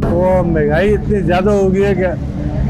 वो महंगाई इतनी ज़्यादा हो गई है कि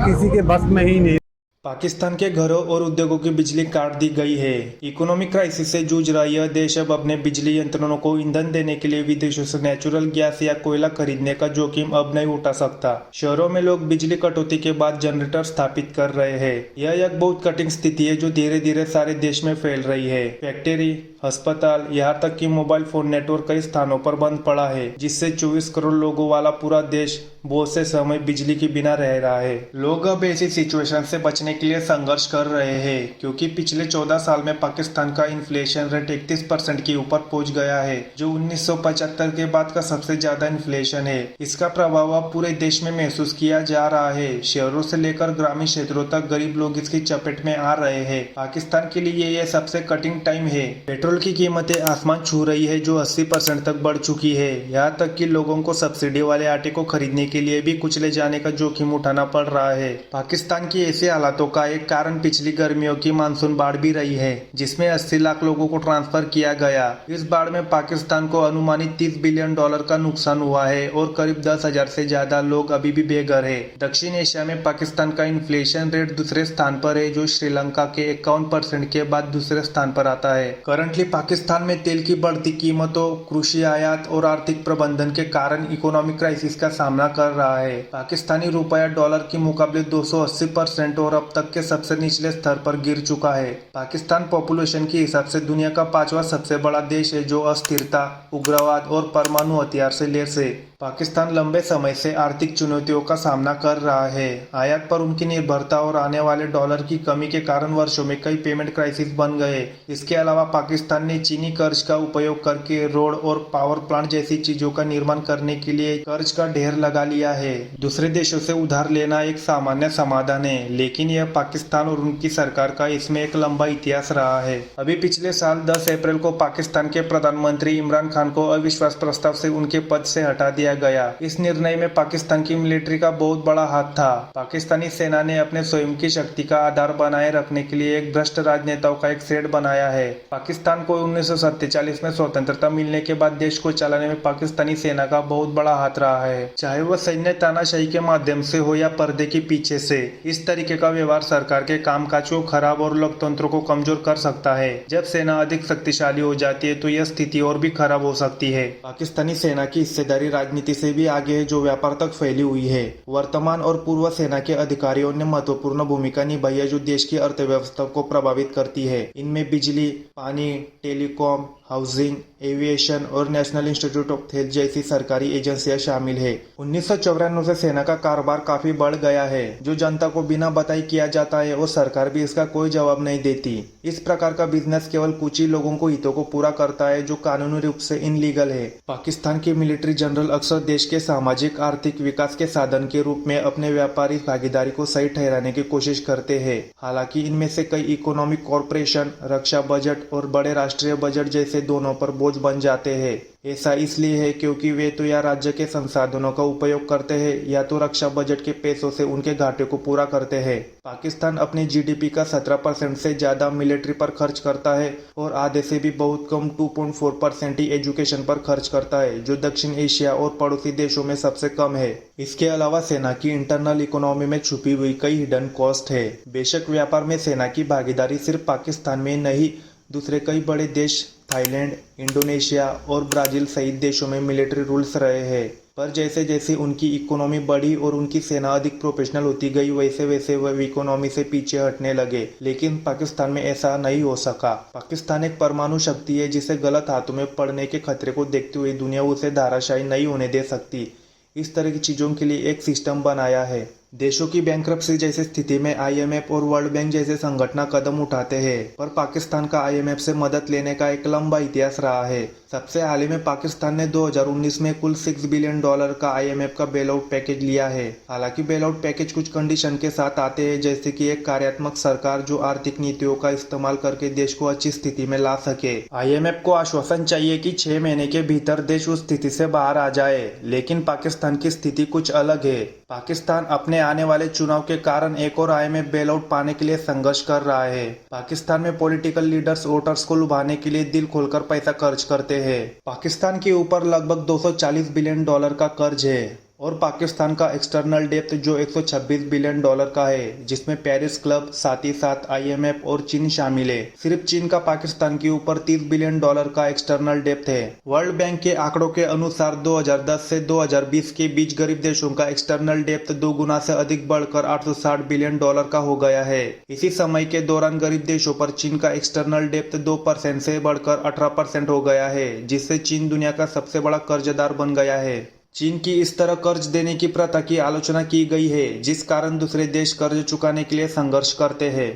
किसी के बस में ही नहीं। पाकिस्तान के घरों और उद्योगों की बिजली काट दी गई है। इकोनॉमिक क्राइसिस से जूझ रहा यह देश अब अपने बिजली यंत्रों को ईंधन देने के लिए विदेशों से नेचुरल गैस या कोयला खरीदने का जोखिम अब नहीं उठा सकता। शहरों में लोग बिजली कटौती के बाद जनरेटर स्थापित कर रहे हैं। यह एक बहुत कठिन स्थिति है जो धीरे धीरे सारे देश में फैल रही है। फैक्ट्री, अस्पताल, यहाँ तक कि मोबाइल फोन नेटवर्क कई स्थानों पर बंद पड़ा है, जिससे 24 करोड़ लोगों वाला पूरा देश बहुत से समय बिजली के बिना रह रहा है। लोग अब ऐसी सिचुएशन से बचने के लिए संघर्ष कर रहे हैं, क्योंकि पिछले 14 साल में पाकिस्तान का इन्फ्लेशन रेट 31% के ऊपर पहुंच गया है, जो 1975 के बाद का सबसे ज्यादा इन्फ्लेशन है। इसका प्रभाव अब पूरे देश में महसूस किया जा रहा है। शहरों से लेकर ग्रामीण क्षेत्रों तक गरीब लोग इसकी चपेट में आ रहे हैं। पाकिस्तान के लिए यह सबसे कठिन टाइम है। पेट्रोल की कीमतें आसमान छू रही है, जो 80% तक बढ़ चुकी है। यहाँ तक कि लोगों को सब्सिडी वाले आटे को खरीदने के लिए भी कुचले जाने का जोखिम उठाना पड़ रहा है। पाकिस्तान की ऐसे हालातों का एक कारण पिछली गर्मियों की मानसून बाढ़ भी रही है, जिसमें 80 लाख लोगों को ट्रांसफर किया गया। इस बाढ़ में पाकिस्तान को अनुमानित $30 बिलियन का नुकसान हुआ है और करीब 10,000 से ज्यादा लोग अभी भी बेघर है। दक्षिण एशिया में पाकिस्तान का इन्फ्लेशन रेट दूसरे स्थान पर है, जो श्रीलंका के 51% के बाद दूसरे स्थान पर आता है। करंटली पाकिस्तान में तेल की बढ़ती कीमतों, कृषि आयात और आर्थिक प्रबंधन के कारण इकोनॉमिक क्राइसिस का सामना कर रहा है। पाकिस्तानी रुपया डॉलर के मुकाबले 280% और अब तक के सबसे निचले स्तर पर गिर चुका है। पाकिस्तान पॉपुलेशन के हिसाब से दुनिया का 5वां सबसे बड़ा देश है, जो अस्थिरता, उग्रवाद और परमाणु हथियार से लैस है। पाकिस्तान लंबे समय से आर्थिक चुनौतियों का सामना कर रहा है। आयात पर उनकी निर्भरता और आने वाले डॉलर की कमी के कारण वर्षों में कई पेमेंट क्राइसिस बन गए। इसके अलावा पाकिस्तान ने चीनी कर्ज का उपयोग करके रोड और पावर प्लांट जैसी चीजों का निर्माण करने के लिए कर्ज का ढेर लगा लिया है। दूसरे देशों से उधार लेना एक सामान्य समाधान है, लेकिन यह पाकिस्तान और उनकी सरकार का इसमें एक लंबा इतिहास रहा है। अभी पिछले साल 10 अप्रैल को पाकिस्तान के प्रधानमंत्री इमरान खान को अविश्वास प्रस्ताव से उनके पद से हटा दिया गया। इस निर्णय में पाकिस्तान की मिलिट्री का बहुत बड़ा हाथ था। पाकिस्तानी सेना ने अपने स्वयं की शक्ति का आधार बनाए रखने के लिए एक भ्रष्ट राजनेताओं का एक सेट बनाया है। पाकिस्तान को 1947 में स्वतंत्रता मिलने के बाद देश को चलाने में पाकिस्तानी सेना का बहुत बड़ा हाथ रहा है, चाहे वह सैन्य तानाशाही के माध्यम से हो या पर्दे के पीछे से। इस तरीके का व्यवहार सरकार के कामकाज को खराब और लोकतंत्र को कमजोर कर सकता है। जब सेना अधिक शक्तिशाली हो जाती है तो यह स्थिति और भी खराब हो सकती है। पाकिस्तानी सेना की हिस्सेदारी राजनीति से भी आगे है, जो व्यापार तक फैली हुई है। वर्तमान और पूर्व सेना के अधिकारियों ने महत्वपूर्ण भूमिका निभाई है, जो देश की अर्थव्यवस्था को प्रभावित करती है। इनमें बिजली, पानी, टेलीकॉम, हाउसिंग, एविएशन और नेशनल इंस्टीट्यूट ऑफ हेल्थ जैसी सरकारी एजेंसियां शामिल है। 1994 से सेना का कारोबार काफी बढ़ गया है, जो जनता को बिना बताई किया जाता है और सरकार भी इसका कोई जवाब नहीं देती। इस प्रकार का बिजनेस केवल कुछ ही लोगों को हितों को पूरा करता है, जो कानूनी रूप से इनलीगल है। पाकिस्तान के मिलिट्री जनरल अक्सर देश के सामाजिक आर्थिक विकास के साधन के रूप में अपने व्यापारिक भागीदारी को सही ठहराने की कोशिश करते हैं। हालांकि इनमें से कई इकोनॉमिक कॉरपोरेशन, रक्षा बजट और बड़े राष्ट्रीय बजट जैसे दोनों पर बोझ बन जाते हैं। ऐसा इसलिए है क्योंकि वे तो या राज्य के संसाधनों का उपयोग करते हैं या तो रक्षा बजट के पैसों से उनके घाटे को पूरा करते हैं। पाकिस्तान अपने जीडीपी का 17% से ज्यादा मिलिट्री पर खर्च करता है और आधे से भी बहुत कम 2.4% ही एजुकेशन पर खर्च करता है, जो दक्षिण एशिया और पड़ोसी देशों में सबसे कम है। इसके अलावा सेना की इंटरनल इकोनॉमी में छुपी हुई कई हिडन कॉस्ट है। बेशक व्यापार में सेना की भागीदारी सिर्फ पाकिस्तान में नहीं, दूसरे कई बड़े देश थाईलैंड, इंडोनेशिया और ब्राजील सहित देशों में मिलिट्री रूल्स रहे हैं। पर जैसे जैसे उनकी इकोनॉमी बढ़ी और उनकी सेना अधिक प्रोफेशनल होती गई, वैसे वैसे वह इकोनॉमी से पीछे हटने लगे। लेकिन पाकिस्तान में ऐसा नहीं हो सका। पाकिस्तान एक परमाणु शक्ति है, जिसे गलत हाथों में पड़ने के खतरे को देखते हुए दुनिया उसे धाराशायी नहीं होने दे सकती। इस तरह की चीजों के लिए एक सिस्टम बनाया है। देशों की बैंकरप्सी जैसी स्थिति में आईएमएफ और वर्ल्ड बैंक जैसे संगठन कदम उठाते हैं, पर पाकिस्तान का आईएमएफ से मदद लेने का एक लंबा इतिहास रहा है। सबसे हाल ही में पाकिस्तान ने 2019 में कुल $6 बिलियन का आईएमएफ का बेल आउट पैकेज लिया है। हालांकि बेल आउट पैकेज कुछ कंडीशन के साथ आते हैं, जैसे कि एक कार्यात्मक सरकार जो आर्थिक नीतियों का इस्तेमाल करके देश को अच्छी स्थिति में ला सके। आईएमएफ को आश्वासन चाहिए कि 6 महीने के भीतर देश उस स्थिति से बाहर आ जाए, लेकिन पाकिस्तान की स्थिति कुछ अलग है। पाकिस्तान अपने आने वाले चुनाव के कारण एक और आईएमएफ बेल आउट पाने के लिए संघर्ष कर रहा है। पाकिस्तान में पॉलिटिकल लीडर्स वोटर्स को लुभाने के लिए दिल खोलकर पैसा खर्च करते हैं। पाकिस्तान के ऊपर लगभग $240 बिलियन का कर्ज है और पाकिस्तान का एक्सटर्नल डेप्थ जो 126 बिलियन डॉलर का है, जिसमें पेरिस क्लब, साथ ही साथ IMF और चीन शामिल है। सिर्फ चीन का पाकिस्तान के ऊपर 30 बिलियन डॉलर का एक्सटर्नल डेप्थ है। वर्ल्ड बैंक के आंकड़ों के अनुसार 2010 से 2020 के बीच गरीब देशों का एक्सटर्नल डेप्थ 2 गुना से अधिक बढ़कर 860 बिलियन डॉलर का हो गया है। इसी समय के दौरान गरीब देशों पर चीन का एक्सटर्नल डेप्थ 2% से बढ़कर 18% हो गया है, जिससे चीन दुनिया का सबसे बड़ा कर्जदार बन गया है। चीन की इस तरह कर्ज देने की प्रथा की आलोचना की गई है, जिस कारण दूसरे देश कर्ज चुकाने के लिए संघर्ष करते हैं।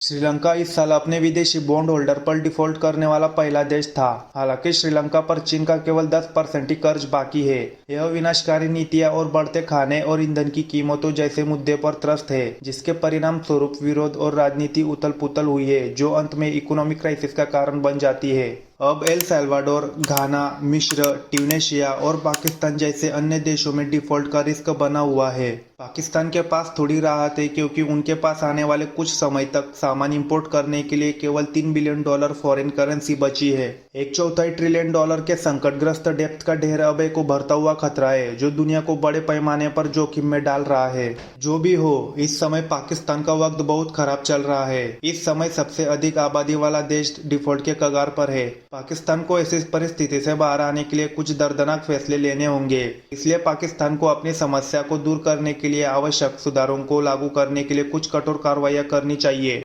श्रीलंका इस साल अपने विदेशी बॉन्ड होल्डर पर डिफॉल्ट करने वाला पहला देश था। हालांकि श्रीलंका पर चीन का केवल 10% ही कर्ज बाकी है। यह विनाशकारी नीतियां और बढ़ते खाने और ईंधन की कीमतों जैसे मुद्दे पर त्रस्त है, जिसके परिणाम स्वरूप विरोध और राजनीति उथल पुथल हुई है, जो अंत में इकोनॉमिक क्राइसिस का कारण बन जाती है। अब एल साल्वाडोर, घाना, मिस्र, ट्यूनेशिया और पाकिस्तान जैसे अन्य देशों में डिफॉल्ट का रिस्क बना हुआ है। पाकिस्तान के पास थोड़ी राहत है, क्योंकि उनके पास आने वाले कुछ समय तक सामान इंपोर्ट करने के लिए केवल 3 बिलियन डॉलर फॉरेन करेंसी बची है। 1/4 ट्रिलियन डॉलर के संकटग्रस्त डेप्थ का ढेर अब एक उभरता हुआ खतरा है, जो दुनिया को बड़े पैमाने पर जोखिम में डाल रहा है। जो भी हो, इस समय पाकिस्तान का वक्त बहुत खराब चल रहा है। इस समय सबसे अधिक आबादी वाला देश डिफॉल्ट के कगार पर है। पाकिस्तान को ऐसी परिस्थिति से बाहर आने के लिए कुछ दर्दनाक फैसले लेने होंगे। इसलिए पाकिस्तान को अपनी समस्या को दूर करने के लिए आवश्यक सुधारों को लागू करने के लिए कुछ कठोर कार्रवाइयां करनी चाहिए।